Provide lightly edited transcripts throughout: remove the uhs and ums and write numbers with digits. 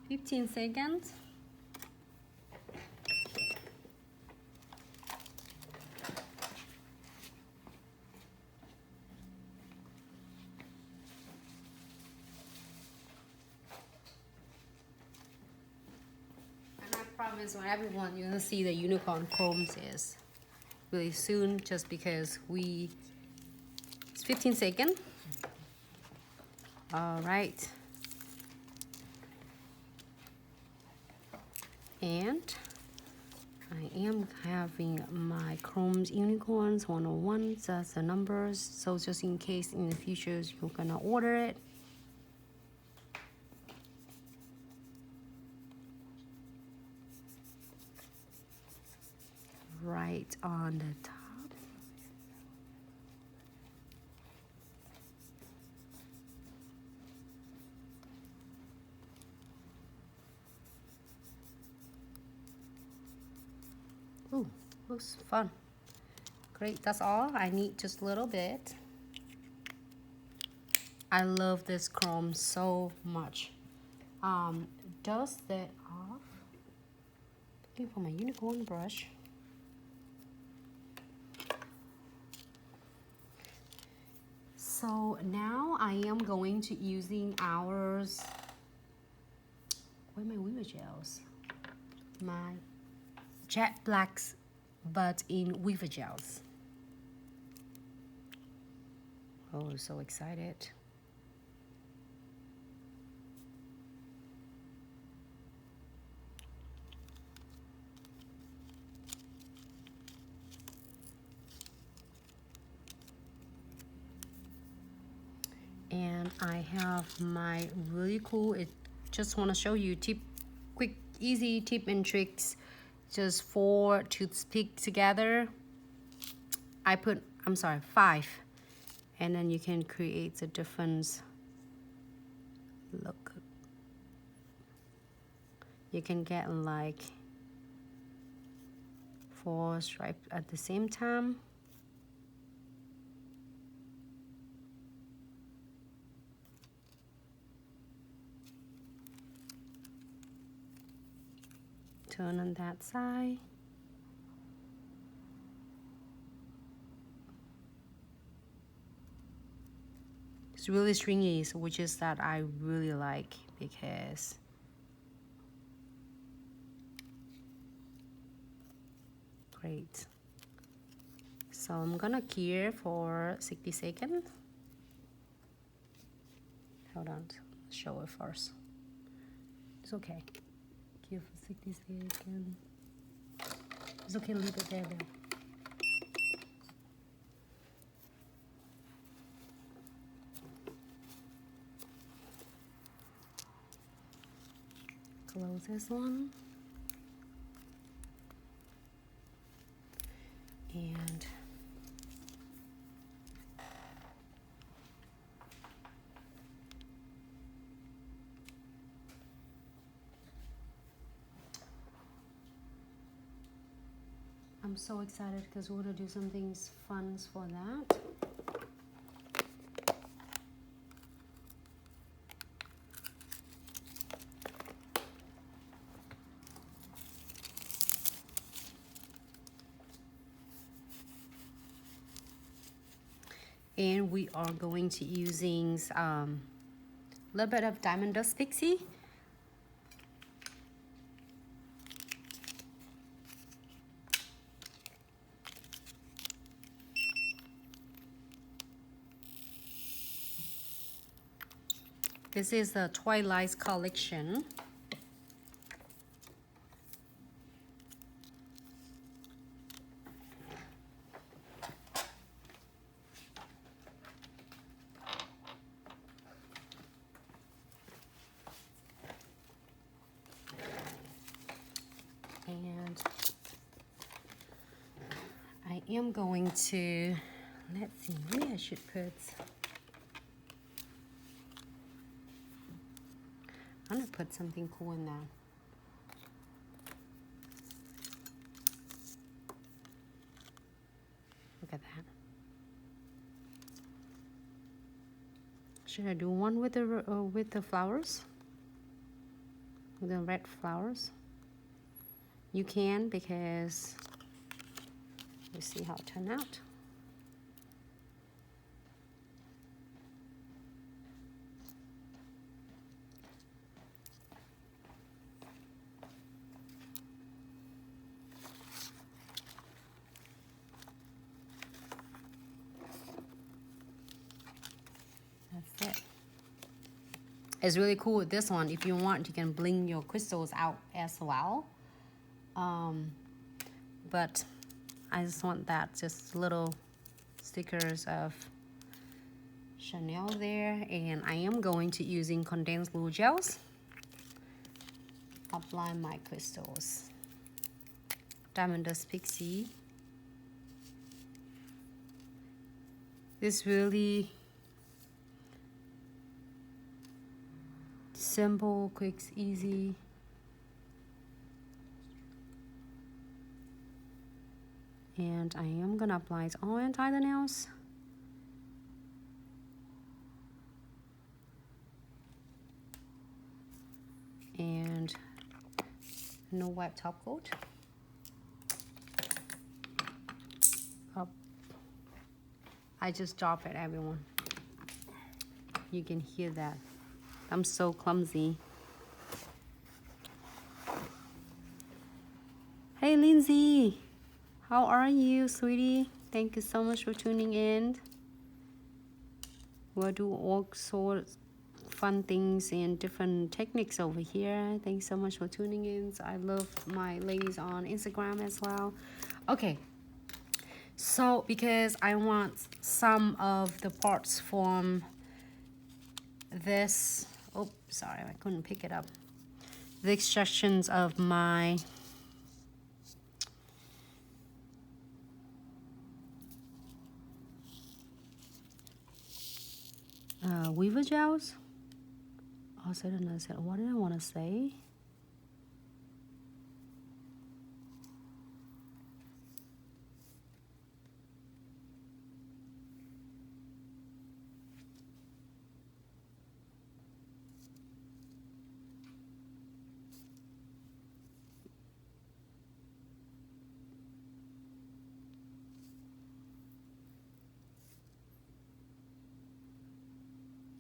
15 seconds. And I promise when everyone you're gonna see the unicorn chromes is really soon, just because it's 15 seconds. All right. And I am having my chromes unicorns 101. That's the numbers. So just in case in the future you're gonna order it. Right on the top. Ooh, looks fun. Great, that's all. I need just a little bit. I love this chrome so much. Dust that off. Looking for my unicorn brush. So now I am going to using ours. Where are my Weaver gels? My jet blacks, but in Weaver gels. Oh, so excited. And I have my really cool, just want to show you quick easy tip and tricks. Just 4 toothpicks together. I'm sorry, 5, and then you can create the difference. Look, you can get like 4 stripes at the same time. Turn on that side. It's really stringy, which is that I really like, because great. So I'm gonna cure for 60 seconds. Hold on, show it first. It's okay. Cure for 60 seconds. It's okay, leave it there then. Close this one. And I'm so excited because we're gonna do some things fun for that. And we are going to using a little bit of Diamond Dust Pixie. This is the Twilight collection. And I am going to, let's see, maybe I should put, I'm gonna put something cool in there. Look at that. Should I do one with the flowers? with the red flowers. You can, because let's see how it turned out. That's it. It's really cool with this one. If you want, you can bling your crystals out as well. But I just want that, just little stickers of Chanel there. And I am going to using condensed glue gels. Apply my crystals. Diamond Dust Pixie. This really simple, quick, easy. And I am gonna apply it all inside the nails. And no wipe top coat. Up. I just drop it, everyone. You can hear that. I'm so clumsy. Hey Lindsay, how are you, sweetie? Thank you so much for tuning in. We'll do all sorts of fun things and different techniques over here. Thanks so much for tuning in. So I love my ladies on Instagram as well. Okay, so because I want some of the parts from this, oh sorry, I couldn't pick it up, the extractions of my weaver gels. Also, I said, what did I want to say?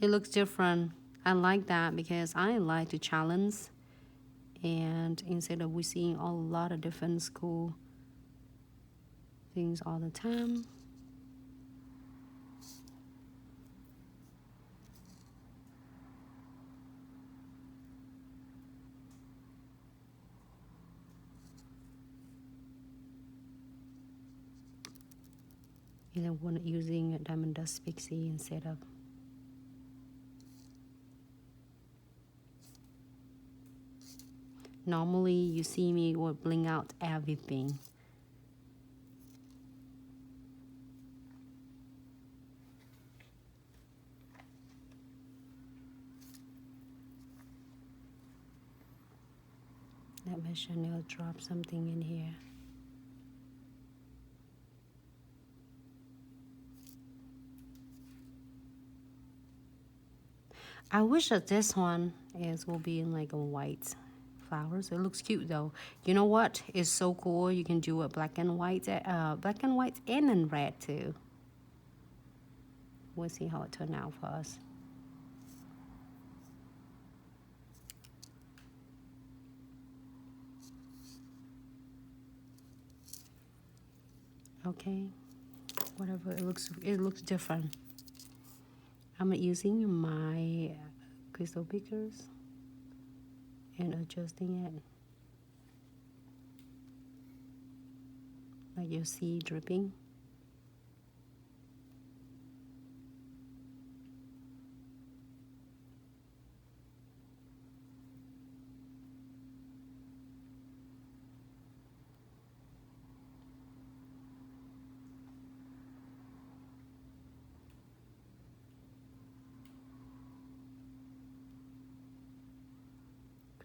It looks different. I like that because I like to challenge, and instead of we seeing a lot of different school things all the time. And then when using Diamond Dust Pixie instead of normally you see me will bling out everything. Let my Chanel drop something in here. I wish that this one will be in like a white flowers. It looks cute though. You know what is so cool? You can do a black and white and in red too. We'll see how it turned out for us. Okay, whatever, it looks different. I'm using my crystal pickers and adjusting it. Like you see dripping.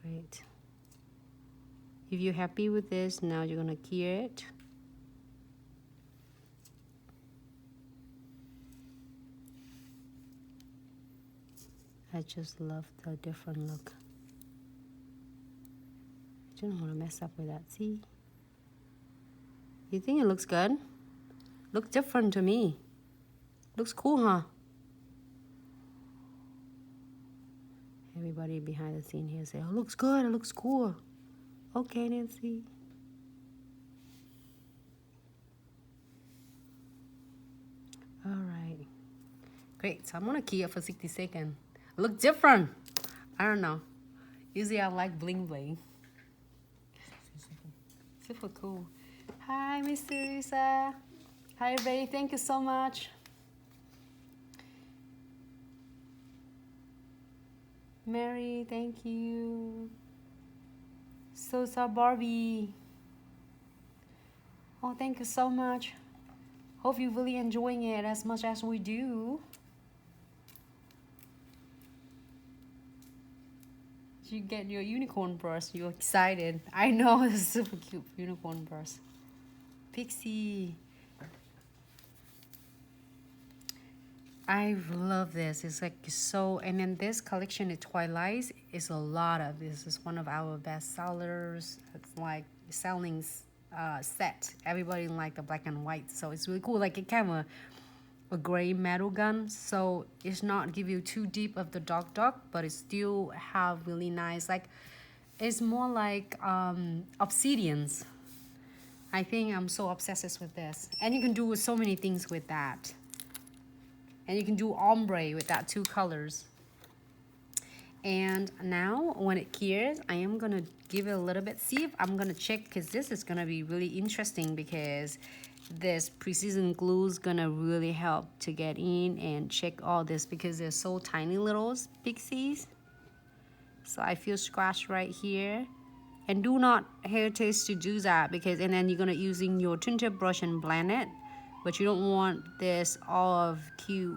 Great. If you're happy with this, now you're gonna cure it. I just love the different look. don't want to mess up with that. See? You think it looks good? Looks different to me. Looks cool, huh? Everybody behind the scene here say, oh, looks good, it looks cool. Okay, Nancy. All right. Great, so I'm gonna key it for 60 seconds. Look different. I don't know. Usually I like bling bling. Super cool. Hi, Miss Teresa. Hi, everybody. Thank you so much. Mary, thank you. Sosa Barbie. Oh, thank you so much. Hope you're really enjoying it as much as we do. You get your unicorn brush. You're excited. I know, it's super cute unicorn brush. Pixie. I love this. It's like so, and then this collection, the Twilight, is a lot of this. Is one of our best sellers. It's like selling set. Everybody like the black and white, so it's really cool. Like it kind of a gray metal gun, so it's not give you too deep of the dark, but it still have really nice. Like it's more like obsidians. I think I'm so obsessed with this, and you can do so many things with that. And you can do ombre with that 2 colors. And now when it cures, I am gonna give it a little bit. See if I'm gonna check, because this is gonna be really interesting, because this precision glue is gonna really help to get in and check all this, because they're so tiny little pixies. So I feel scratch right here. And do not hesitate to do that, because and then you're gonna using your tinted brush and blend it. But you don't want this all of cute,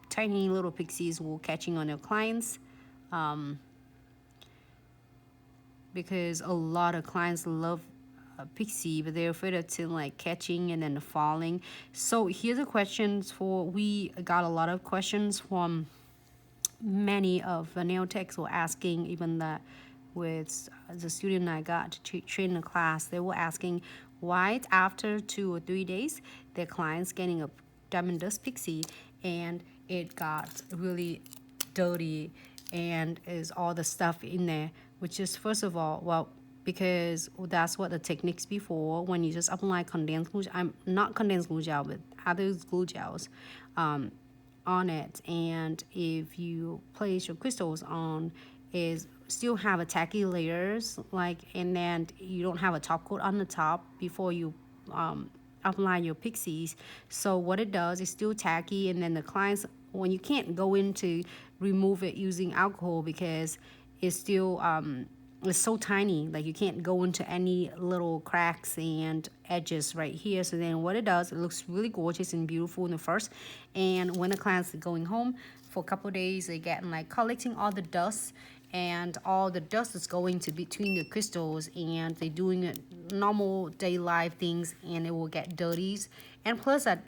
tiny little pixies will catching on your clients. Because a lot of clients love a pixie, but they're afraid of to like catching and then falling. So here's the questions for, we got a lot of questions from many of the nail techs were asking, even that with the student I got to train the class, they were asking why after 2 or 3 days their clients getting a diamond dust pixie and it got really dirty and is all the stuff in there, which is first of all, well, because that's what the techniques before, when you just apply condensed glue, I'm not condensed glue gel, but other glue gels on it, and if you place your crystals on, is still have a tacky layers, like, and then you don't have a top coat on the top before you apply your pixies. So what it does is still tacky, and then the clients, when you can't go into remove it using alcohol, because it's still it's so tiny, like you can't go into any little cracks and edges right here. So then what it does, it looks really gorgeous and beautiful in the first, and when the clients are going home for a couple of days, they get like collecting all the dust, and all the dust is going to between the crystals, and they're doing it normal day life things, and it will get dirty. And plus that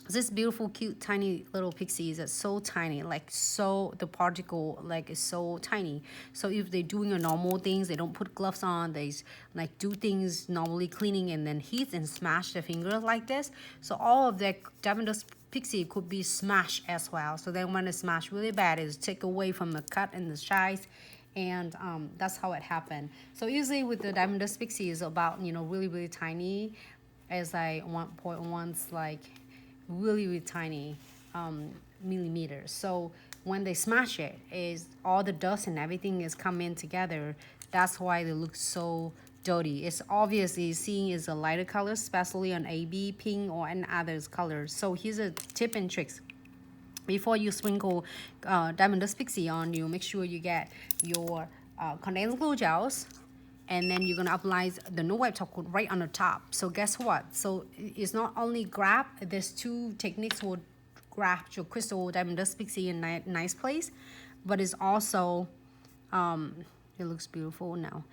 this beautiful cute tiny little pixies are so tiny, like so the particle like is so tiny. So if they're doing a normal things, they don't put gloves on, they like do things normally cleaning and then heat and smash their fingers like this. So all of that diamond dust pixie could be smashed as well. So then when it's smashed really bad, it's take away from the cut and the size, and that's how it happened. So usually with the diamond dust pixie is about, you know, really tiny, as like 1.1's like really tiny millimeters. So when they smash it, is all the dust and everything is coming together. That's why they look so dirty. It's obviously seeing is a lighter color, especially on AB, pink, or any others colors. So here's a tip and tricks. Before you sprinkle diamond dust pixie on, you make sure you get your condensed glue gels, and then you're gonna apply the no wipe top coat right on the top. So guess what? So it's not only grab, there's 2 techniques will grab your crystal diamond dust pixie in a nice place, but it's also it looks beautiful now.